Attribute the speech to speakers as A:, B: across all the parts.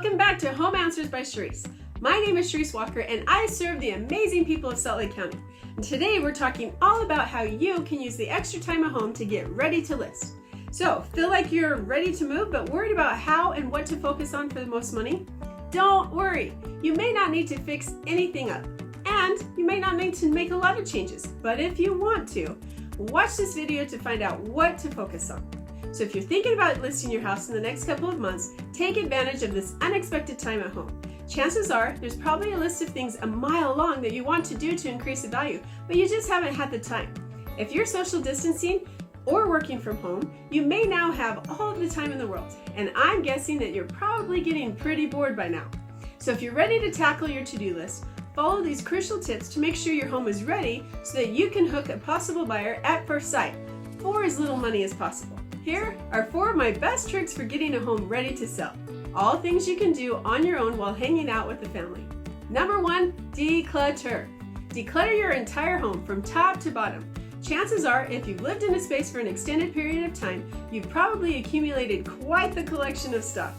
A: Welcome back to Home Answers by Charisse. My name is Charisse Walker and I serve the amazing people of Salt Lake County. And today we're talking all about how you can use the extra time at home to get ready to list. So, feel like you're ready to move but worried about how and what to focus on for the most money? Don't worry, you may not need to fix anything up. And you may not need to make a lot of changes, but if you want to, watch this video to find out what to focus on. So if you're thinking about listing your house in the next couple of months, take advantage of this unexpected time at home. Chances are there's probably a list of things a mile long that you want to do to increase the value, but you just haven't had the time. If you're social distancing or working from home, you may now have all of the time in the world, and I'm guessing that you're probably getting pretty bored by now. So if you're ready to tackle your to-do list, follow these crucial tips to make sure your home is ready so that you can hook a possible buyer at first sight for as little money as possible. Here are 4 of my best tricks for getting a home ready to sell. All things you can do on your own while hanging out with the family. Number 1, declutter. Declutter your entire home from top to bottom. Chances are, if you've lived in a space for an extended period of time, you've probably accumulated quite the collection of stuff.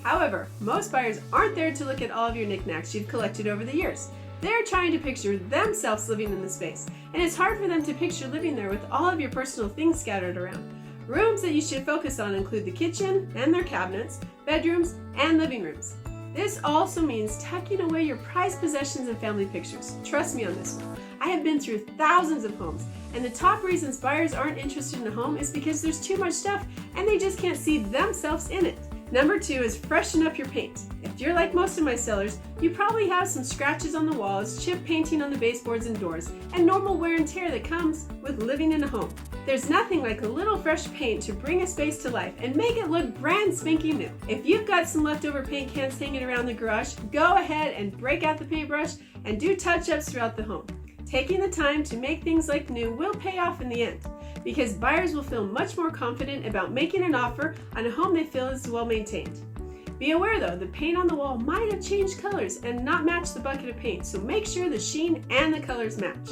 A: However, most buyers aren't there to look at all of your knickknacks you've collected over the years. They're trying to picture themselves living in the space, and it's hard for them to picture living there with all of your personal things scattered around. Rooms that you should focus on include the kitchen and their cabinets, bedrooms, and living rooms. This also means tucking away your prized possessions and family pictures. Trust me on this one. I have been through thousands of homes, and the top reasons buyers aren't interested in a home is because there's too much stuff and they just can't see themselves in it. Number 2 is freshen up your paint. If you're like most of my sellers, you probably have some scratches on the walls, chip painting on the baseboards and doors, and normal wear and tear that comes with living in a home. There's nothing like a little fresh paint to bring a space to life and make it look brand spanking new. If you've got some leftover paint cans hanging around the garage, go ahead and break out the paintbrush and do touch-ups throughout the home. Taking the time to make things like new will pay off in the end, because buyers will feel much more confident about making an offer on a home they feel is well maintained. Be aware though, the paint on the wall might have changed colors and not match the bucket of paint, so make sure the sheen and the colors match.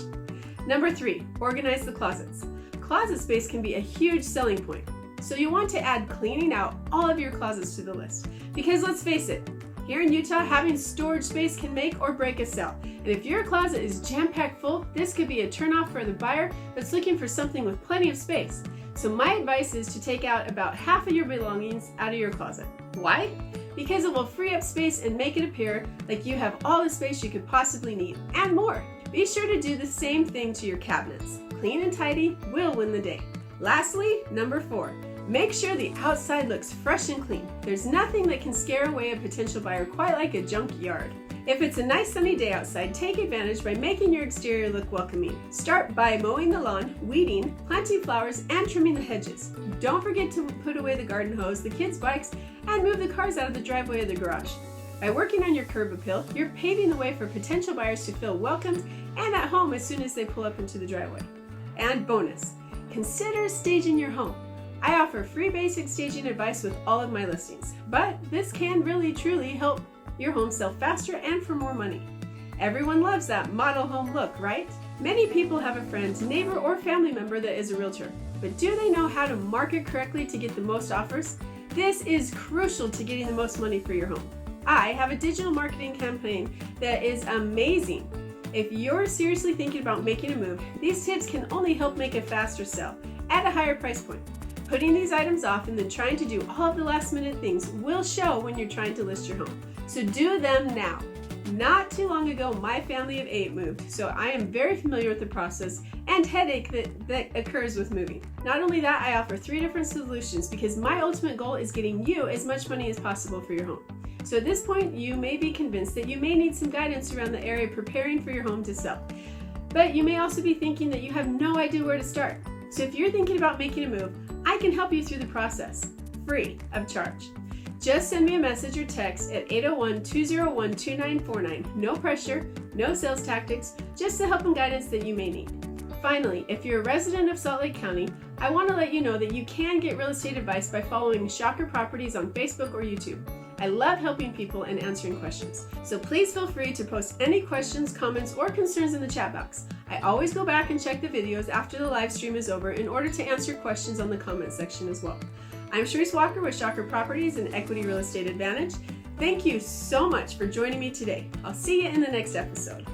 A: Number 3, organize the closets. Closet space can be a huge selling point, so you want to add cleaning out all of your closets to the list. Because let's face it, here in Utah, having storage space can make or break a sale. And if your closet is jam-packed full, this could be a turnoff for the buyer that's looking for something with plenty of space. So my advice is to take out about half of your belongings out of your closet. Why? Because it will free up space and make it appear like you have all the space you could possibly need, and more. Be sure to do the same thing to your cabinets. Clean and tidy will win the day. Lastly, number 4. Make sure the outside looks fresh and clean. There's nothing that can scare away a potential buyer quite like a junkyard. If it's a nice sunny day outside, take advantage by making your exterior look welcoming. Start by mowing the lawn, weeding, planting flowers, and trimming the hedges. Don't forget to put away the garden hose, the kids' bikes, and move the cars out of the driveway or the garage. By working on your curb appeal, you're paving the way for potential buyers to feel welcomed and at home as soon as they pull up into the driveway. And bonus, consider staging your home. I offer free basic staging advice with all of my listings, but this can really truly help your home sell faster and for more money. Everyone loves that model home look, right? Many people have a friend, neighbor, or family member that is a realtor, but do they know how to market correctly to get the most offers? This is crucial to getting the most money for your home. I have a digital marketing campaign that is amazing. If you're seriously thinking about making a move, these tips can only help make a faster sell at a higher price point. Putting these items off and then trying to do all of the last minute things will show when you're trying to list your home. So do them now. Not too long ago, my family of 8 moved, so I am very familiar with the process and headache that occurs with moving. Not only that, I offer 3 different solutions because my ultimate goal is getting you as much money as possible for your home. So at this point, you may be convinced that you may need some guidance around the area preparing for your home to sell. But you may also be thinking that you have no idea where to start. So if you're thinking about making a move, I can help you through the process, free of charge. Just send me a message or text at 801-201-2949. No pressure, no sales tactics, just the help and guidance that you may need. Finally, if you're a resident of Salt Lake County, I want to let you know that you can get real estate advice by following Shocker Properties on Facebook or YouTube. I love helping people and answering questions. So please feel free to post any questions, comments, or concerns in the chat box. I always go back and check the videos after the live stream is over in order to answer questions on the comment section as well. I'm Charisse Walker with Shocker Properties and Equity Real Estate Advantage. Thank you so much for joining me today. I'll see you in the next episode.